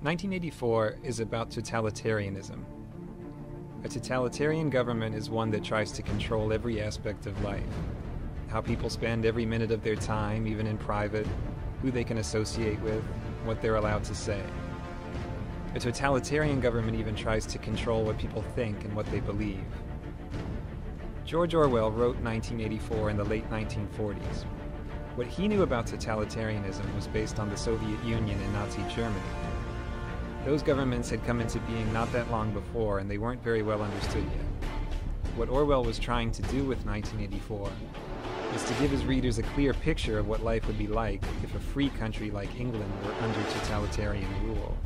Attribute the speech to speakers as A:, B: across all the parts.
A: 1984 is about totalitarianism. A totalitarian government is one that tries to control every aspect of life. How people spend every minute of their time, even in private, who they can associate with, what they're allowed to say. A totalitarian government even tries to control what people think and what they believe. George Orwell wrote 1984 in the late 1940s. What he knew about totalitarianism was based on the Soviet Union and Nazi Germany. Those governments had come into being not that long before, and they weren't very well understood yet. What Orwell was trying to do with 1984 was to give his readers a clear picture of what life would be like if a free country like England were under totalitarian rule.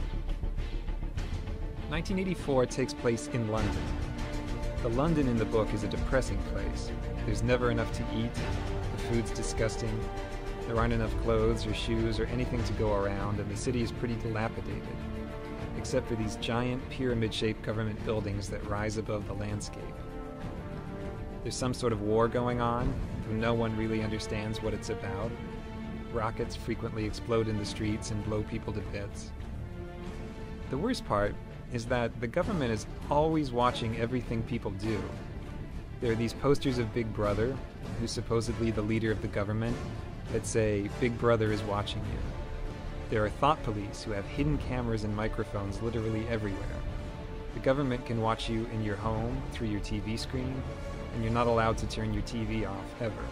A: 1984 takes place in London. The London in the book is a depressing place. There's never enough to eat, the food's disgusting, there aren't enough clothes or shoes or anything to go around, and the city is pretty dilapidated, except for these giant pyramid-shaped government buildings that rise above the landscape. There's some sort of war going on, though no one really understands what it's about. Rockets frequently explode in the streets and blow people to bits. The worst part is that the government is always watching everything people do. There are these posters of Big Brother, who's supposedly the leader of the government, that say, "Big Brother is watching you." There are thought police who have hidden cameras and microphones literally everywhere. The government can watch you in your home, through your TV screen, and you're not allowed to turn your TV off, ever.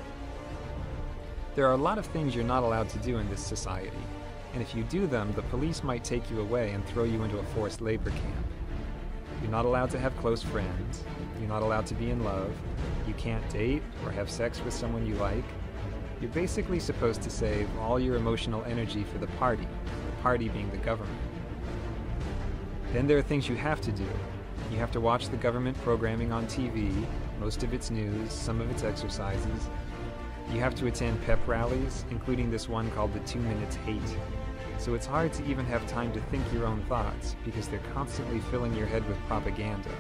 A: There are a lot of things you're not allowed to do in this society, and if you do them, the police might take you away and throw you into a forced labor camp. You're not allowed to have close friends, you're not allowed to be in love, you can't date or have sex with someone you like. You're basically supposed to save all your emotional energy for the party being the government. Then there are things you have to do. You have to watch the government programming on TV, most of its news, some of its exercises. You have to attend pep rallies, including this one called the 2 Minutes Hate. So it's hard to even have time to think your own thoughts, because they're constantly filling your head with propaganda.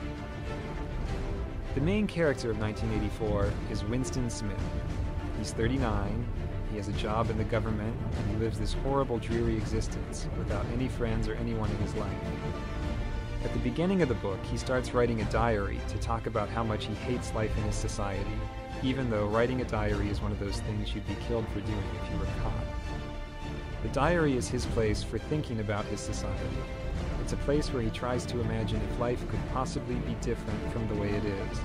A: The main character of 1984 is Winston Smith. He's 39, he has a job in the government, and he lives this horrible, dreary existence without any friends or anyone in his life. At the beginning of the book, he starts writing a diary to talk about how much he hates life in his society, even though writing a diary is one of those things you'd be killed for doing if you were caught. The diary is his place for thinking about his society. It's a place where he tries to imagine if life could possibly be different from the way it is.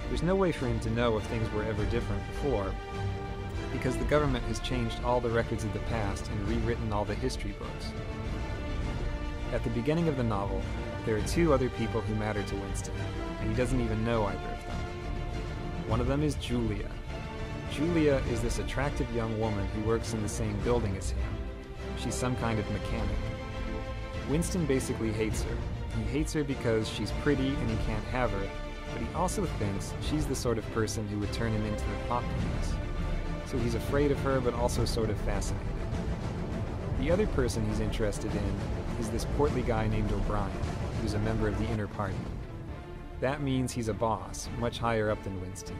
A: There's no way for him to know if things were ever different before, because the government has changed all the records of the past and rewritten all the history books. At the beginning of the novel, there are two other people who matter to Winston, and he doesn't even know either of them. One of them is Julia. Julia is this attractive young woman who works in the same building as him. She's some kind of mechanic. Winston basically hates her. He hates her because she's pretty and he can't have her, but he also thinks she's the sort of person who would turn him into the thought police. So he's afraid of her, but also sort of fascinated. The other person he's interested in is this portly guy named O'Brien, who's a member of the inner party. That means he's a boss, much higher up than Winston.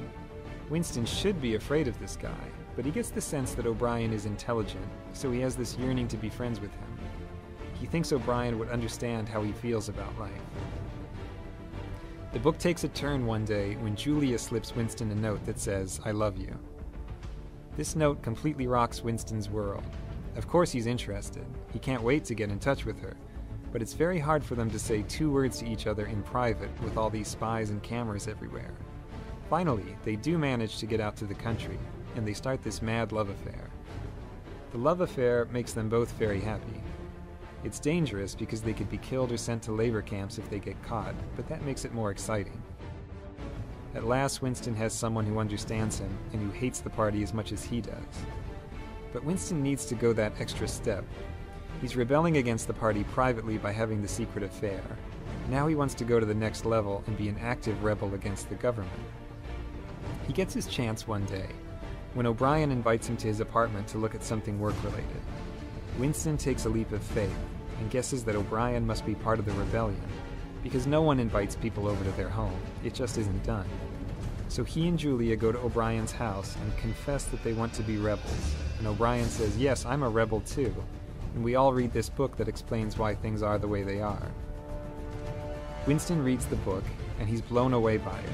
A: Winston should be afraid of this guy, but he gets the sense that O'Brien is intelligent, so he has this yearning to be friends with him. He thinks O'Brien would understand how he feels about life. The book takes a turn one day when Julia slips Winston a note that says, "I love you." This note completely rocks Winston's world. Of course he's interested. He can't wait to get in touch with her. But it's very hard for them to say two words to each other in private with all these spies and cameras everywhere. Finally, they do manage to get out to the country, and they start this mad love affair. The love affair makes them both very happy. It's dangerous because they could be killed or sent to labor camps if they get caught, but that makes it more exciting. At last, Winston has someone who understands him and who hates the party as much as he does. But Winston needs to go that extra step. He's rebelling against the party privately by having the secret affair. Now he wants to go to the next level and be an active rebel against the government. He gets his chance one day, when O'Brien invites him to his apartment to look at something work-related. Winston takes a leap of faith and guesses that O'Brien must be part of the rebellion, because no one invites people over to their home. It just isn't done. So he and Julia go to O'Brien's house and confess that they want to be rebels. And O'Brien says, "Yes, I'm a rebel too." and we all read this book that explains why things are the way they are. Winston reads the book, and he's blown away by it.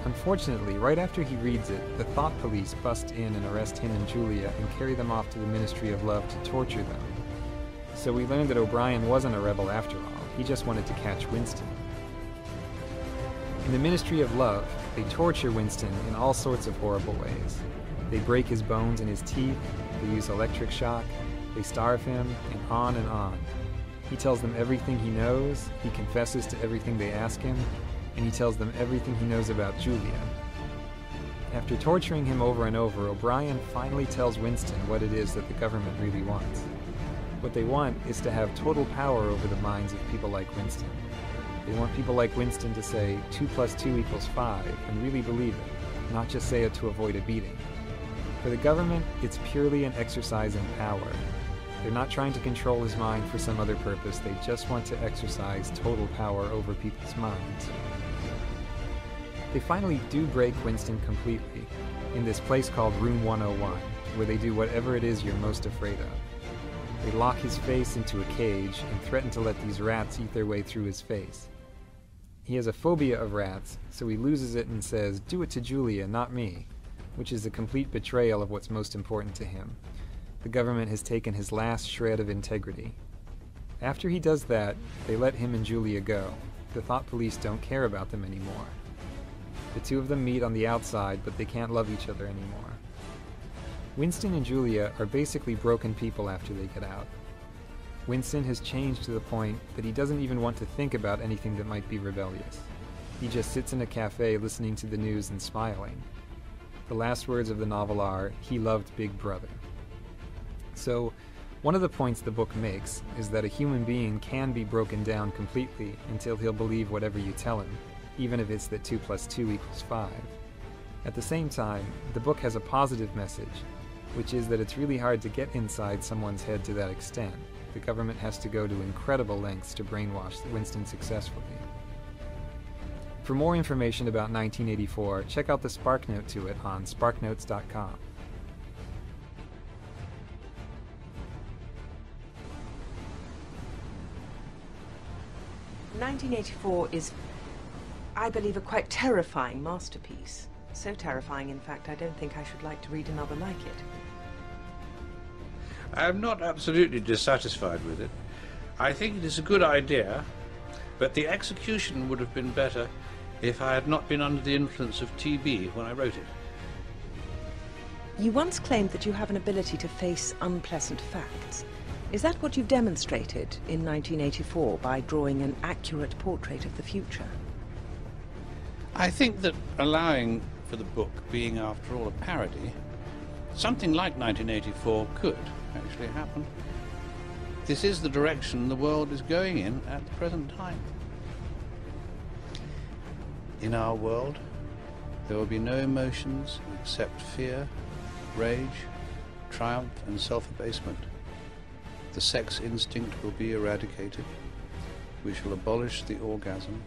A: Unfortunately, right after he reads it, the thought police bust in and arrest him and Julia and carry them off to the Ministry of Love to torture them. So we learned that O'Brien wasn't a rebel after all, he just wanted to catch Winston. In the Ministry of Love, they torture Winston in all sorts of horrible ways. They break his bones and his teeth, they use electric shock, they starve him, and on and on. He tells them everything he knows, he confesses to everything they ask him, and he tells them everything he knows about Julia. After torturing him over and over, O'Brien finally tells Winston what it is that the government really wants. What they want is to have total power over the minds of people like Winston. They want people like Winston to say 2 + 2 = 5 and really believe it, not just say it to avoid a beating. For the government, it's purely an exercise in power. They're not trying to control his mind for some other purpose, they just want to exercise total power over people's minds. They finally do break Winston completely, in this place called Room 101, where they do whatever it is you're most afraid of. They lock his face into a cage and threaten to let these rats eat their way through his face. He has a phobia of rats, so he loses it and says, "Do it to Julia, not me," which is a complete betrayal of what's most important to him. The government has taken his last shred of integrity. After he does that, they let him and Julia go. The thought police don't care about them anymore. The two of them meet on the outside, but they can't love each other anymore. Winston and Julia are basically broken people after they get out. Winston has changed to the point that he doesn't even want to think about anything that might be rebellious. He just sits in a cafe listening to the news and smiling. The last words of the novel are, "He loved Big Brother." So, one of the points the book makes is that a human being can be broken down completely until he'll believe whatever you tell him, even if it's that 2 + 2 = 5. At the same time, the book has a positive message, which is that it's really hard to get inside someone's head to that extent. The government has to go to incredible lengths to brainwash Winston successfully. For more information about 1984, check out the SparkNote to it on sparknotes.com.
B: "1984 is, I believe, a quite terrifying masterpiece. So terrifying, in fact, I don't think I should like to read another like it."
C: I am not absolutely dissatisfied with it. I think it is a good idea, but the execution would have been better if I had not been under the influence of TB when I wrote it.
B: You once claimed that you have an ability to face unpleasant facts. Is that what you've demonstrated in 1984 by drawing an accurate portrait of the future?
C: I think that allowing for the book being, after all, a parody, something like 1984 could actually happen. This is the direction the world is going in at the present time. In our world, there will be no emotions except fear, rage, triumph, and self-abasement. The sex instinct will be eradicated. We shall abolish the orgasm.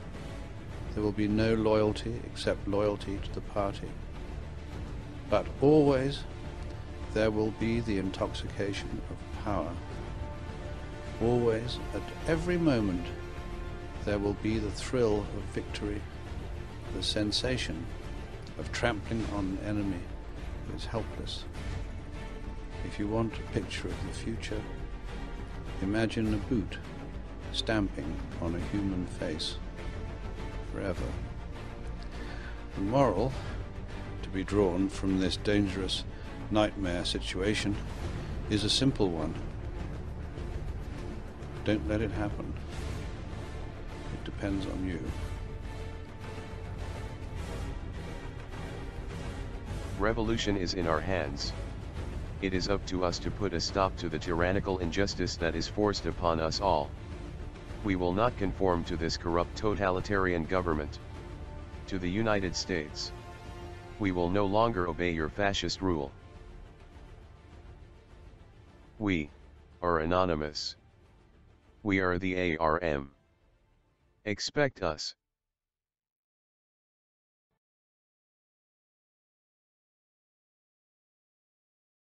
C: There will be no loyalty except loyalty to the party. But always there will be the intoxication of power. Always, at every moment, there will be the thrill of victory, the sensation of trampling on an enemy who is helpless. If you want a picture of the future, imagine a boot stamping on a human face forever. The moral to be drawn from this dangerous nightmare situation is a simple one. Don't let it happen. It depends on you.
D: Revolution is in our hands. It is up to us to put a stop to the tyrannical injustice that is forced upon us all. We will not conform to this corrupt totalitarian government. To the United States. We will no longer obey your fascist rule. We are anonymous. We are the ARM. Expect us.